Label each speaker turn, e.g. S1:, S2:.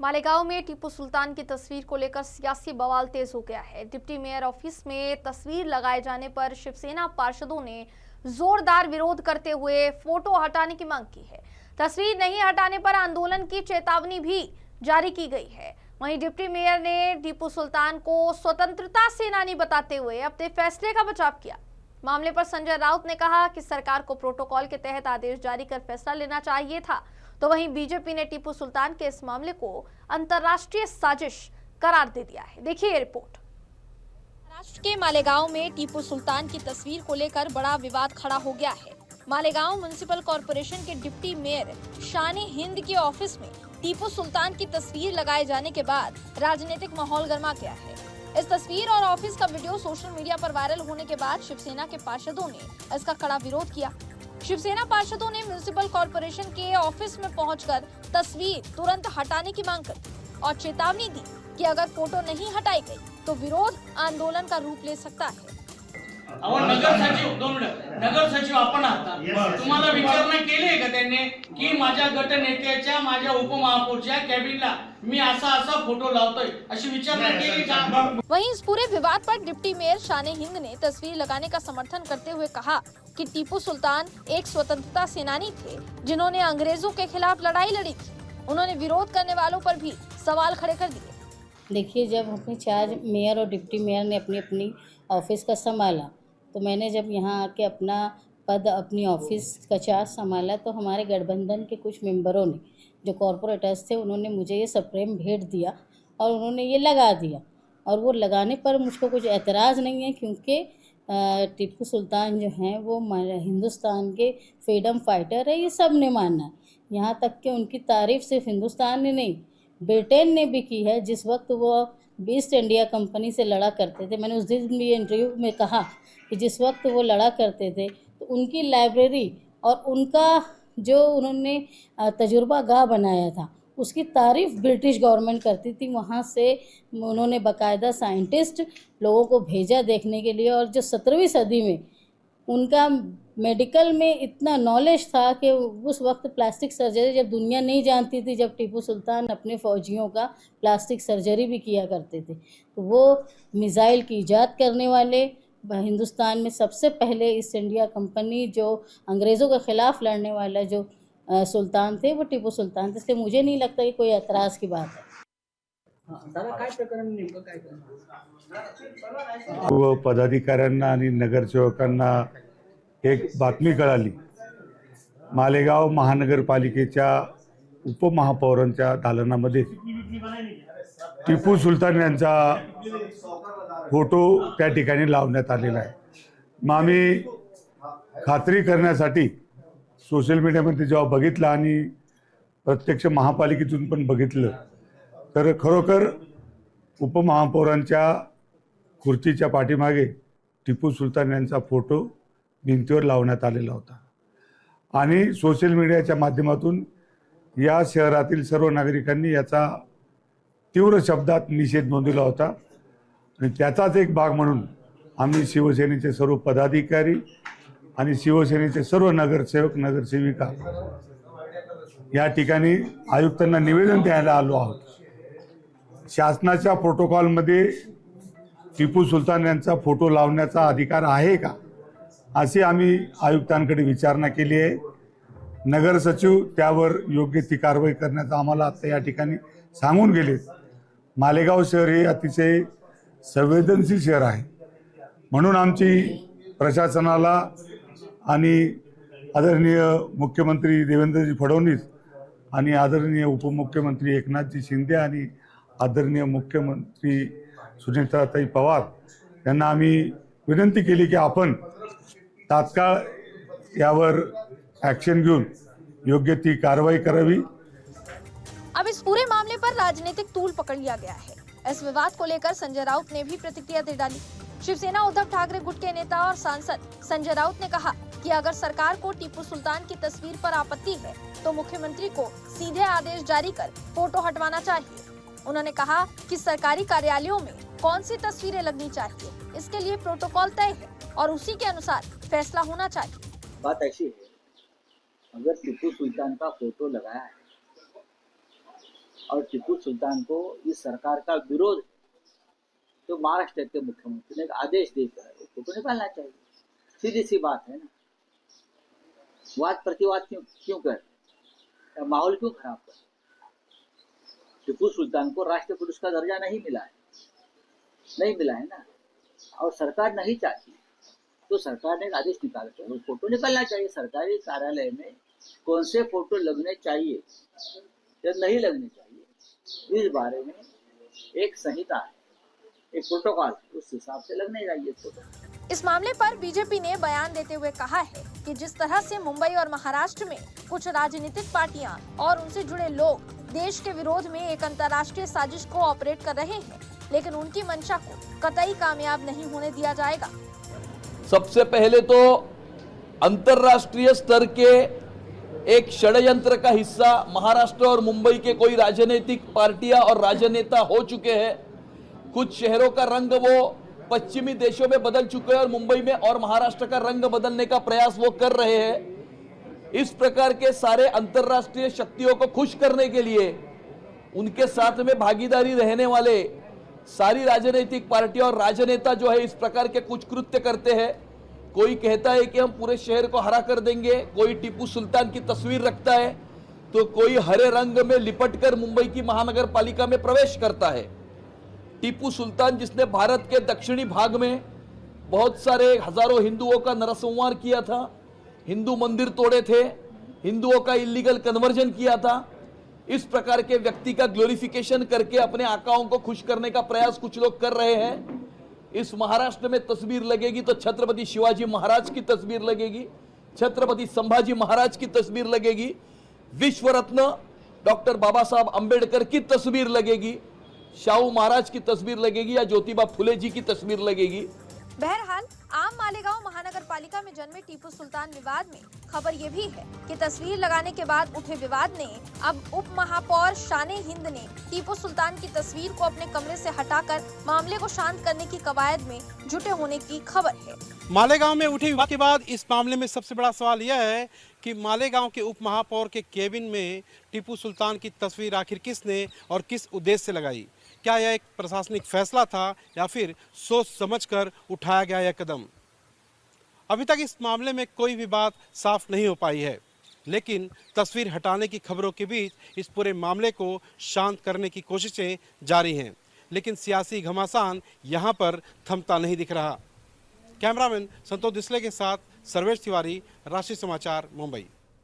S1: मालेगांव में टीपू सुल्तान की तस्वीर को लेकर सियासी बवाल तेज हो गया है। डिप्टी मेयर ऑफिस में तस्वीर लगाए जाने पर शिवसेना पार्षदों ने जोरदार विरोध करते हुए फोटो हटाने की मांग की है। तस्वीर नहीं हटाने पर आंदोलन की चेतावनी भी जारी की गई है। वहीं डिप्टी मेयर ने टीपू सुल्तान को स्वतंत्रता सेनानी बताते हुए अपने फैसले का बचाव किया। मामले पर संजय राउत ने कहा कि सरकार को प्रोटोकॉल के तहत आदेश जारी कर फैसला लेना चाहिए था, तो वहीं बीजेपी ने टीपू सुल्तान के इस मामले को अंतर्राष्ट्रीय साजिश करार दे दिया है। देखिए ये रिपोर्ट। महाराष्ट्र के मालेगांव में टीपू सुल्तान की तस्वीर को लेकर बड़ा विवाद खड़ा हो गया है। मालेगांव म्युनिसिपल कॉर्पोरेशन के डिप्टी मेयर शान-ए-हिंद के ऑफिस में टीपू सुल्तान की तस्वीर लगाए जाने के बाद राजनीतिक माहौल गर्मा गया है। इस तस्वीर और ऑफिस का वीडियो सोशल मीडिया पर वायरल होने के बाद शिवसेना के पार्षदों ने इसका कड़ा विरोध किया। शिवसेना पार्षदों ने म्युनिसिपल कॉर्पोरेशन के ऑफिस में पहुंचकर तस्वीर तुरंत हटाने की मांग की और चेतावनी दी कि अगर फोटो नहीं हटाई गई तो विरोध आंदोलन का रूप ले सकता है।
S2: नगर सचिव 2 मिनिट नगर सचिव आपण आहात, तुम्हाला विचारणा केली आहे का त्यांनी की माझ्या गटनेत्याच्या माझ्या उपमहापौरच्या कॅबिनला मी असा फोटो लावतोय, अशी विचारणा केली का?
S1: वहीं इस पूरे विवाद पर डिप्टी मेयर शान-ए-हिंद ने तस्वीर लगाने का समर्थन करते हुए कहा कि टीपू सुल्तान एक स्वतंत्रता सेनानी थे जिन्होंने अंग्रेजों के खिलाफ लड़ाई लड़ी थी। उन्होंने विरोध करने वालों पर भी सवाल खड़े कर दिए।
S3: देखिए, जब अपने 4 मेयर और डिप्टी मेयर ने अपनी अपनी ऑफिस का संभाला, तो मैंने जब यहाँ आके अपना पद अपनी ऑफिस का चार्ज संभाला, तो हमारे गठबंधन के कुछ मेंबरों ने जो कॉरपोरेटर्स थे उन्होंने मुझे ये सप्रेम भेंट दिया और उन्होंने ये लगा दिया। और वो लगाने पर मुझको कुछ एतराज़ नहीं है, क्योंकि टीपू सुल्तान जो हैं वो हिंदुस्तान के फ्रीडम फाइटर है, ये सब ने माना है। यहाँ तक कि उनकी तारीफ़ सिर्फ हिंदुस्तान ने नहीं, ब्रिटेन ने भी की है। जिस वक्त वो ईस्ट इंडिया कंपनी से लड़ा करते थे, मैंने उस दिन भी इंटरव्यू में कहा कि जिस वक्त वो लड़ा करते थे तो उनकी लाइब्रेरी और उनका जो उन्होंने तजुर्बा गाह बनाया था उसकी तारीफ़ ब्रिटिश गवर्नमेंट करती थी। वहाँ से उन्होंने बाकायदा साइंटिस्ट लोगों को भेजा देखने के लिए, और जो 17वीं सदी में उनका मेडिकल में इतना नॉलेज था कि उस वक्त प्लास्टिक सर्जरी जब दुनिया नहीं जानती थी, जब टीपू सुल्तान अपने फ़ौजियों का प्लास्टिक सर्जरी भी किया करते थे, तो वो मिसाइल की ईजाद करने वाले हिंदुस्तान में सबसे पहले ईस्ट इंडिया कंपनी जो अंग्रेज़ों के ख़िलाफ़ लड़ने वाला जो सुल्तान थे वो टीपू सुल्तान थे। इसलिए मुझे नहीं लगता कि कोई एतराज़ की बात है।
S4: पदाधिकाऱ्यांना आणि नगरसेवकांना एक बातमी कळाली। मालेगाव महानगरपालिकेच्या उपमहापौरांच्या दालनामध्ये टीपू सुलतान यांचा फोटो त्या ठिकाणी लावण्यात आलेला आहे। मग आम्ही खात्री करण्यासाठी सोशल मीडियामध्ये जेव्हा बघितलं आणि प्रत्यक्ष महापालिकेतून पण बघितलं, तर खरोखर उपमहापौरांच्या खुर्चीच्या पाठीमागे टीपू सुलतान यांचा फोटो भिंतीवर लावण्यात आलेला होता आणि सोशल मीडियाच्या माध्यमातून या शहरातील सर्व नागरिकांनी याचा तीव्र शब्दात निषेध नोंदवला होता। आणि त्याचाच एक भाग म्हणून आम्ही शिवसेनेचे सर्व पदाधिकारी आणि शिवसेनेचे सर्व नगरसेवक नगरसेविका या ठिकाणी आयुक्तांना निवेदन द्यायला आलो आहोत। शासनाच्या प्रोटोकॉलमध्ये टीपू सुलतान यांचा फोटो लावण्याचा अधिकार आहे का, अशी आम्ही आयुक्तांकडे विचारणा केली आहे। नगर सचिव त्यावर योग्य ती कारवाई करण्याचा आम्हाला आता या ठिकाणी सांगून गेले। मालेगाव शहर हे अतिशय संवेदनशील शहर आहे, म्हणून आमची प्रशासनाला आणि आदरणीय मुख्यमंत्री देवेंद्रजी फडणवीस आणि आदरणीय उपमुख्यमंत्री एकनाथजी शिंदे आणि आदरणीय मुख्यमंत्री सुनेत्राताई पवार यांना आम्ही विनंती केली की आपण तात्काळ यावर एक्शन घेऊन योग्य ती कार्रवाई करावी।
S1: अब इस पूरे मामले पर राजनीतिक तूल पकड़ लिया गया है। इस विवाद को लेकर संजय राउत ने भी प्रतिक्रिया दे डाली। शिवसेना उद्धव ठाकरे गुट के नेता और सांसद संजय राउत ने कहा कि अगर सरकार को टीपू सुल्तान की तस्वीर पर आपत्ति है तो मुख्यमंत्री को सीधे आदेश जारी कर फोटो हटवाना चाहिए। उन्होंने कहा कि सरकारी कार्यालयों में कौन सी तस्वीरें लगनी चाहिए, इसके लिए प्रोटोकॉल तय है और उसी के अनुसार फैसला होना चाहिए।
S5: बात ऐसी है, अगर टीपू सुल्तान का फोटो लगाया है और टीपू सुल्तान को इस सरकार का विरोध है, तो महाराष्ट्र के मुख्यमंत्री ने एक आदेश देकर वो फोटो निकालना चाहिए। सीधी सी बात है ना, वाद प्रतिवाद क्यों कर, माहौल क्यों खराब कर। टीपू सुल्तान को राष्ट्रीय पुरुष का दर्जा नहीं मिला है ना, और सरकार नहीं चाहती तो सरकार ने एक आदेश निकाल कर वो फोटो निकालना चाहिए। सरकारी कार्यालय में कौन से फोटो लगने चाहिए या नहीं लगने चाहिए, इस बारे में एक संहिता है, एक प्रोटोकॉल, उस हिसाब से लगने चाहिए फोटो।
S1: इस मामले पर बीजेपी ने बयान देते हुए कहा है कि जिस तरह से मुंबई और महाराष्ट्र में कुछ राजनीतिक पार्टियां और उनसे जुड़े लोग देश के विरोध में एक अंतर्राष्ट्रीय साजिश को ऑपरेट कर रहे हैं, लेकिन उनकी मंशा को कतई कामयाब नहीं होने दिया जाएगा।
S6: सबसे पहले तो अंतर्राष्ट्रीय स्तर के एक षड्यंत्र का हिस्सा महाराष्ट्र और मुंबई के कोई राजनीतिक पार्टियां और राजनेता हो चुके हैं। कुछ शहरों का रंग वो पश्चिमी देशों में बदल चुके हैं और मुंबई में और महाराष्ट्र का रंग बदलने का प्रयास वो कर रहे हैं। इस प्रकार के सारे अंतर्राष्ट्रीय शक्तियों को खुश करने के लिए उनके साथ में भागीदारी रहने वाले सारी राजनीतिक पार्टियां और राजनेता जो है इस प्रकार के कुछ कृत्य करते हैं। कोई कहता है कि हम पूरे शहर को हरा कर देंगे, कोई टीपू सुल्तान की तस्वीर रखता है, तो कोई हरे रंग में लिपटकर मुंबई की महानगर पालिका में प्रवेश करता है। टीपू सुल्तान जिसने भारत के दक्षिणी भाग में बहुत सारे हजारों हिंदुओं का नरसंहार किया था, हिंदू मंदिर तोड़े थे, हिंदुओं का इलीगल कन्वर्जन किया था, इस प्रकार के व्यक्ति का ग्लोरिफिकेशन करके अपने आकाओं को खुश करने का प्रयास कुछ लोग कर रहे हैं। इस महाराष्ट्र में तस्वीर लगेगी तो छत्रपति शिवाजी महाराज की तस्वीर लगेगी, छत्रपति संभाजी महाराज की तस्वीर लगेगी, विश्व रत्न डॉक्टर बाबा साहब अंबेडकर की तस्वीर लगेगी, शाहू महाराज की तस्वीर लगेगी या ज्योतिबा फुले जी की तस्वीर लगेगी।
S1: बहरहाल आम मालेगांव महानगर पालिका में जन्मे टीपू सुल्तान विवाद में खबर ये भी है कि तस्वीर लगाने के बाद उठे विवाद ने अब उप महापौर शान हिंद ने टीपू सुल्तान की तस्वीर को अपने कमरे से हटाकर मामले को शांत करने की कवायद में जुटे होने की खबर है।
S7: मालेगांव में उठे विवाद के बाद इस मामले में सबसे बड़ा सवाल यह है कि मालेगांव के उप महापौर के केबिन में टीपू सुल्तान की तस्वीर आखिर किसने और किस उद्देश्य से लगाई। क्या यह एक प्रशासनिक फैसला था या फिर सोच समझकर उठाया गया यह कदम। अभी तक इस मामले में कोई भी बात साफ नहीं हो पाई है, लेकिन तस्वीर हटाने की खबरों के बीच इस पूरे मामले को शांत करने की कोशिशें जारी हैं, लेकिन सियासी घमासान यहां पर थमता नहीं दिख रहा। कैमरामैन संतोष डिसले के साथ सर्वेश तिवारी, राष्ट्रीय समाचार, मुंबई।